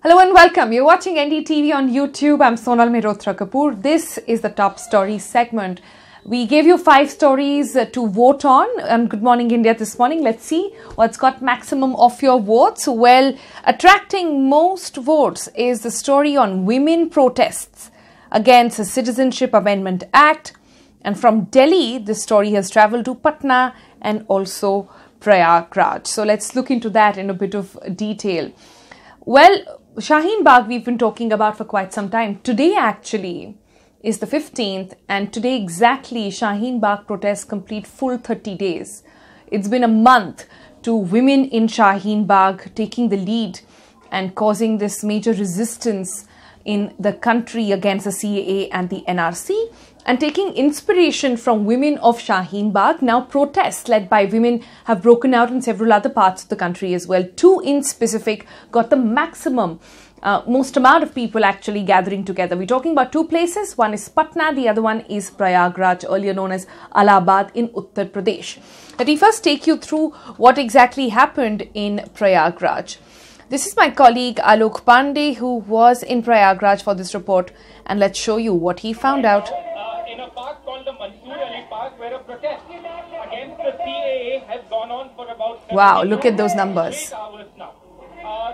Hello and welcome. You're watching NDTV on YouTube. I'm Sonal Mehrotra Kapoor. This is the top story segment. We gave you 5 stories to vote on Good Morning India this morning. Let's see what's got maximum of your votes. Well, attracting most votes is the story on women protests against the Citizenship Amendment Act. And from Delhi, this story has travelled to Patna and also Prayagraj. So let's look into that in a bit of detail. Well, Shaheen Bagh we've been talking about for quite some time. Today actually is the 15th and today exactly Shaheen Bagh protests complete full 30 days. It's been a month to women in Shaheen Bagh taking the lead and causing this major resistance in the country against the CAA and the NRC, and taking inspiration from women of Shaheen Bagh. Now protests led by women have broken out in several other parts of the country as well. 2 in specific got the maximum, most amount of people actually gathering together. We're talking about 2 places. One is Patna, the other one is Prayagraj, earlier known as Allahabad in Uttar Pradesh. Let me first take you through what exactly happened in Prayagraj. This is my colleague Alok Pandey, who was in Prayagraj for this report, and let's show you what he found out. In a park called the Mansoor Ali Park, where a protest against the CAA has gone on for about 7 Wow, look at those numbers. hours now.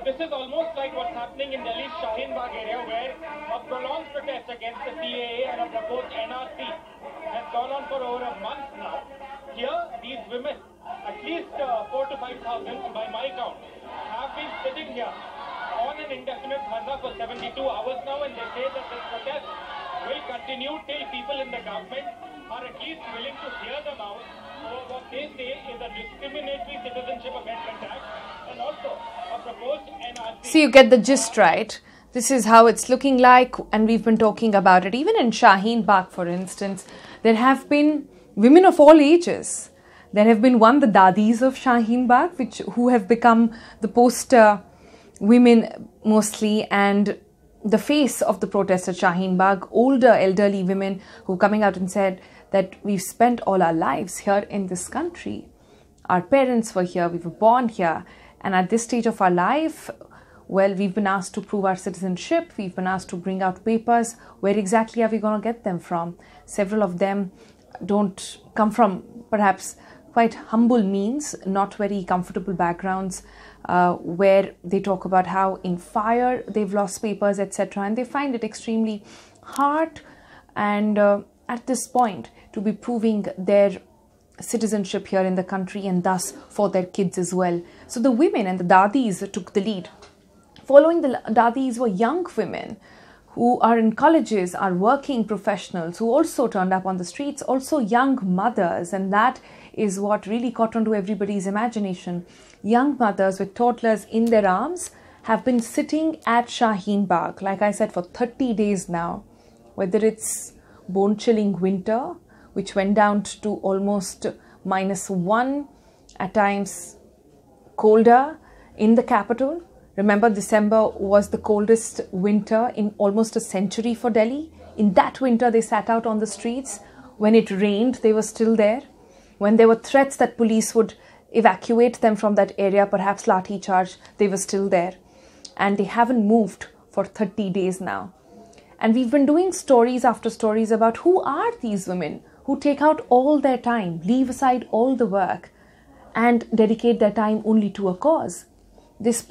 This is almost like what's happening in Delhi's Shaheen Bagh area, where a prolonged protest against the CAA and a proposed NRC has gone on for over a month now. Here, these women, at least 4,000 to 5,000 by my count, have been sitting here on an indefinite dharna for 72 hours now, and they say that this protest will continue till people in the government are at least willing to hear them out over what they say is a discriminatory Citizenship Amendment Act and also a proposed NRC. So you get the gist, right? This is how it's looking like, and we've been talking about it. Even in Shaheen Bagh, for instance, there have been women of all ages. There have been the dadis of Shaheen Bagh, who have become the poster women mostly, and the face of the protest at Shaheen Bagh, older elderly women who coming out and said that we've spent all our lives here in this country. Our parents were here, we were born here, and at this stage of our life, well, we've been asked to prove our citizenship, we've been asked to bring out papers. Where exactly are we going to get them from? Several of them don't come from perhaps quite humble means, not very comfortable backgrounds, where they talk about how in fire they've lost papers, etc. And they find it extremely hard and at this point to be proving their citizenship here in the country, and thus for their kids as well. So the women and the dadis took the lead. Following the dadis were young women who are in colleges, are working professionals, who also turned up on the streets, also young mothers, and that is what really caught on to everybody's imagination. Young mothers with toddlers in their arms have been sitting at Shaheen Bagh, like I said, for 30 days now. Whether it's bone-chilling winter, which went down to almost -1, at times colder in the capital. Remember, December was the coldest winter in almost a century for Delhi. In that winter, they sat out on the streets. When it rained, they were still there. When there were threats that police would evacuate them from that area, perhaps lathi charge, they were still there. And they haven't moved for 30 days now. And we've been doing stories after stories about who are these women who take out all their time, leave aside all the work, and dedicate their time only to a cause. This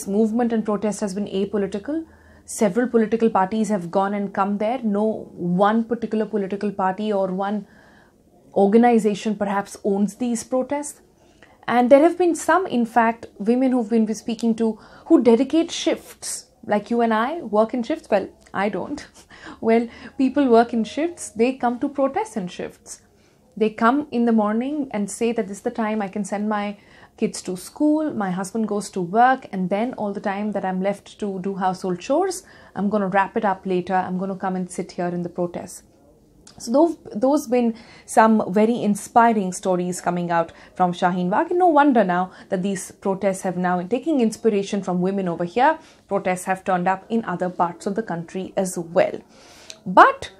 movement and protest has been apolitical. Several political parties have gone and come there. No one particular political party or one organization perhaps owns these protests. And there have been some, in fact, women who've been speaking to who dedicate shifts. Like you and I work in shifts. Well, I don't. Well, people work in shifts. They come to protest in shifts. They come in the morning and say that this is the time I can send my kids to school, my husband goes to work, and then all the time that I'm left to do household chores, I'm going to wrap it up later. I'm going to come and sit here in the protest. So those been some very inspiring stories coming out from Shaheen Bagh. And no wonder now that these protests have now taken inspiration from women over here. Protests have turned up in other parts of the country as well. But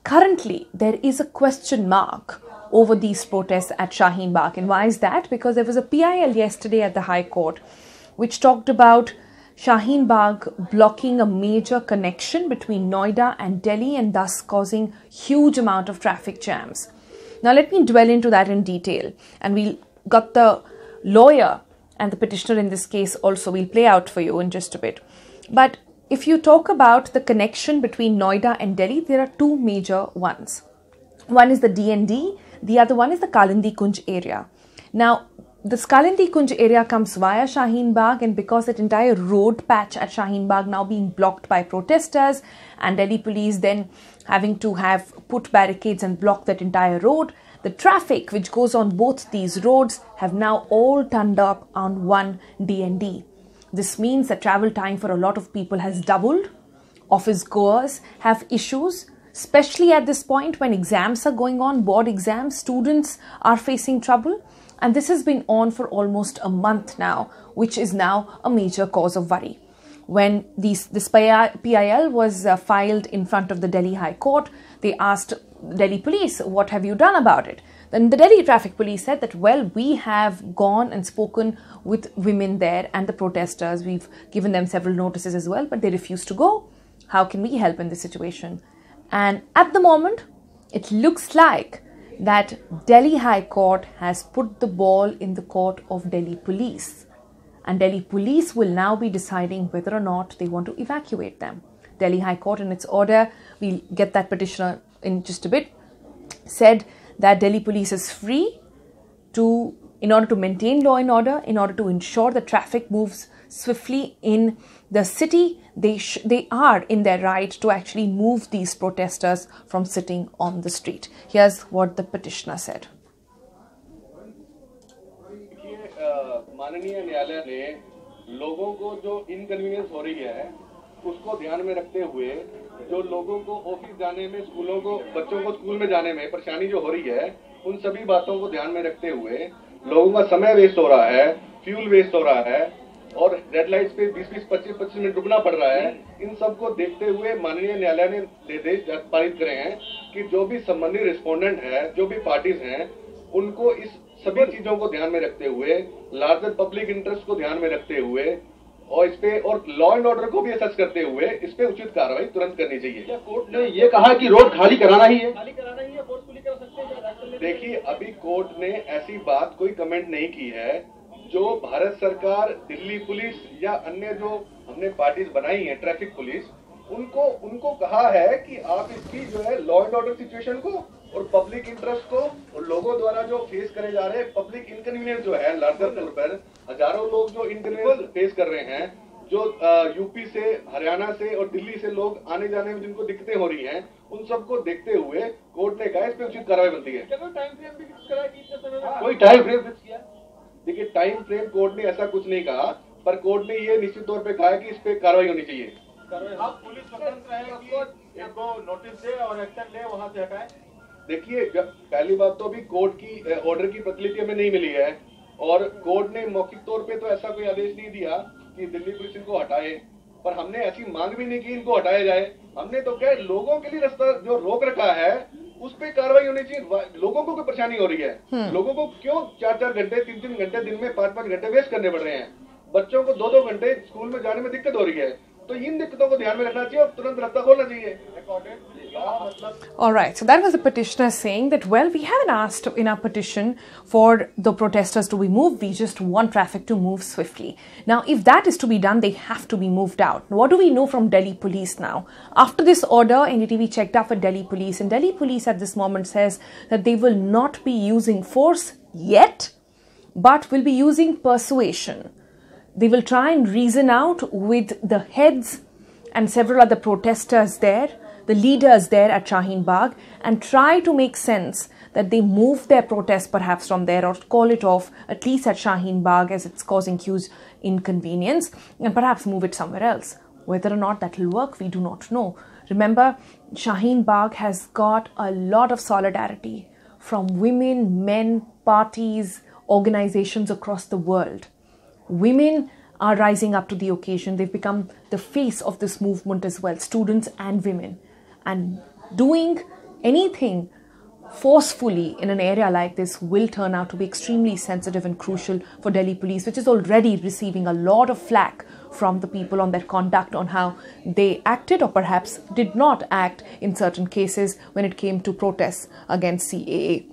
currently there is a question mark over these protests at Shaheen Bagh. And why is that? Because there was a PIL yesterday at the High Court which talked about Shaheen Bagh blocking a major connection between Noida and Delhi and thus causing huge amount of traffic jams. Now let me dwell into that in detail, and we'll got the lawyer and the petitioner in this case also will play out for you in just a bit. But if you talk about the connection between Noida and Delhi, there are two major ones. One is the DND, the other one is the Kalindi Kunj area. Now, this Kalindi Kunj area comes via Shaheen Bagh, and because that entire road patch at Shaheen Bagh now being blocked by protesters and Delhi police then having to have put barricades and block that entire road, the traffic which goes on both these roads have now all turned up on one DND. This means that travel time for a lot of people has doubled. Office goers have issues, especially at this point when exams are going on, board exams, students are facing trouble. And this has been on for almost a month now, which is now a major cause of worry. When this PIL was filed in front of the Delhi High Court, they asked Delhi police, what have you done about it? Then the Delhi traffic police said that, well, we have gone and spoken with women there and the protesters. We've given them several notices as well, but they refuse to go. How can we help in this situation? And at the moment, it looks like that Delhi High Court has put the ball in the court of Delhi police. And Delhi police will now be deciding whether or not they want to evacuate them. Delhi High Court in its order, we'll get that petitioner in just a bit, said that Delhi police is free to, in order to maintain law and order, in order to ensure the traffic moves swiftly in the city, they are in their right to actually move these protesters from sitting on the street. Here's what the petitioner said. माननीय न्यायालय ने लोगों को जो inconvenience हो रही है उसको ध्यान में रखते हुए जो लोगों को ऑफिस जाने में, स्कूलों को, बच्चों को स्कूल में जाने में परेशानी जो हो रही है, उन सभी बातों को ध्यान में रखते हुए लोगों का समय वेस्ट हो रहा है, फ्यूल वेस्ट हो रहा है और रेड लाइट्स पे 20-20, 25-25 मिनट रुकना पड़ रहा है। इन सब को देखते हुए माननीय न्यायालय ने निर्देश पारित करे हैं कि जो भी संबंधित रिस्पोंडेंट है, जो भी पार्टीज हैं, उनको इस सभी चीजों को ध्यान में रखते हुए, लार्जर पब्लिक इंटरेस्ट को ध्यान में रखते हुए और इस पे और लॉ एंड ऑर्डर को भी असेस करते हुए इस पे उचित कार्रवाई तुरंत करनी चाहिए। कोर्ट ने ये कहा कि रोड खाली कराना ही है। देखिए, अभी कोर्ट ने ऐसी बात कोई कमेंट नहीं की है। जो भारत सरकार, दिल्ली पुलिस या अन्य जो हमने पार्टीज बनाई है, ट्रैफिक पुलिस, उनको कहा है कि आप इसकी जो है लॉ एंड ऑर्डर सिचुएशन को और पब्लिक इंटरेस्ट को और लोगों द्वारा जो फेस करे जा रहे हैं पब्लिक इनकन्वीनियंस जो है, लार्जर तौर पर हजारों लोग जो इनकन्वीनियंस फेस कर रहे हैं, जो यूपी से, हरियाणा से और दिल्ली से लोग आने जाने में जिनको दिक्कतें हो रही हैं, उन सबको देखते हुए कोर्ट ने कहा इस पे उचित कार्रवाई बनती है। कोई टाइम फ्रेम फिक्स किया? देखिए, टाइम फ्रेम कोर्ट ने ऐसा कुछ नहीं कहा, पर कोर्ट ने ये निश्चित तौर पे कहा है कि इस पे कार्रवाई होनी चाहिए। पुलिस स्वतंत्र है कि इनको नोटिस दे और एक्शन ले, वहां से हटाए। देखिए, पहली बात तो अभी कोर्ट की ऑर्डर की प्रतिलिपि हमें नहीं मिली है और कोर्ट ने मौखिक तौर पे तो ऐसा कोई आदेश नहीं दिया कि दिल्ली पुलिस इनको हटाए, पर हमने ऐसी मांग भी नहीं की इनको हटाया जाए। हमने तो क्या, लोगों के लिए रास्ता जो रोक रखा है उस पे कार्रवाई होनी चाहिए। लोगों को कोई परेशानी हो रही है, लोगों को क्यों 4-4 घंटे, 3-3 घंटे दिन में 5-5 घंटे वेस्ट करने पड़ रहे हैं, बच्चों को 2-2 घंटे स्कूल में जाने में दिक्कत हो रही है, तो इन दिक्कतों को ध्यान में रखना चाहिए और तुरंत रास्ता खोलना चाहिए। All right, so that was the petitioner saying that, well, we haven't asked in our petition for the protesters to be moved, we just want traffic to move swiftly. Now, if that is to be done, they have to be moved out. What do we know from Delhi police now? After this order, NDTV checked up with Delhi police, and Delhi police at this moment says that they will not be using force yet, but will be using persuasion. They will try and reason out with the heads and several other protesters there, the leaders there at Shaheen Bagh, and try to make sense that they move their protest perhaps from there or call it off at least at Shaheen Bagh as it's causing huge inconvenience, and perhaps move it somewhere else. Whether or not that will work, we do not know. Remember, Shaheen Bagh has got a lot of solidarity from women, men, parties, organizations across the world. Women are rising up to the occasion. They've become the face of this movement as well, students and women. And doing anything forcefully in an area like this will turn out to be extremely sensitive and crucial for Delhi police, which is already receiving a lot of flack from the people on their conduct, on how they acted or perhaps did not act in certain cases when it came to protests against CAA.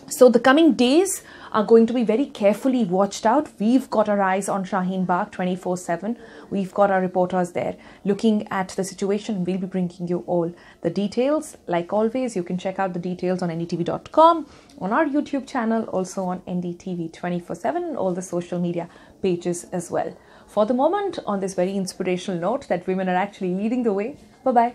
So the coming days are going to be very carefully watched out. We've got our eyes on Shaheen Bagh 24/7. We've got our reporters there looking at the situation. We'll be bringing you all the details. Like always, you can check out the details on ndtv.com, on our YouTube channel, also on NDTV 24/7, and all the social media pages as well. For the moment, on this very inspirational note that women are actually leading the way, bye-bye.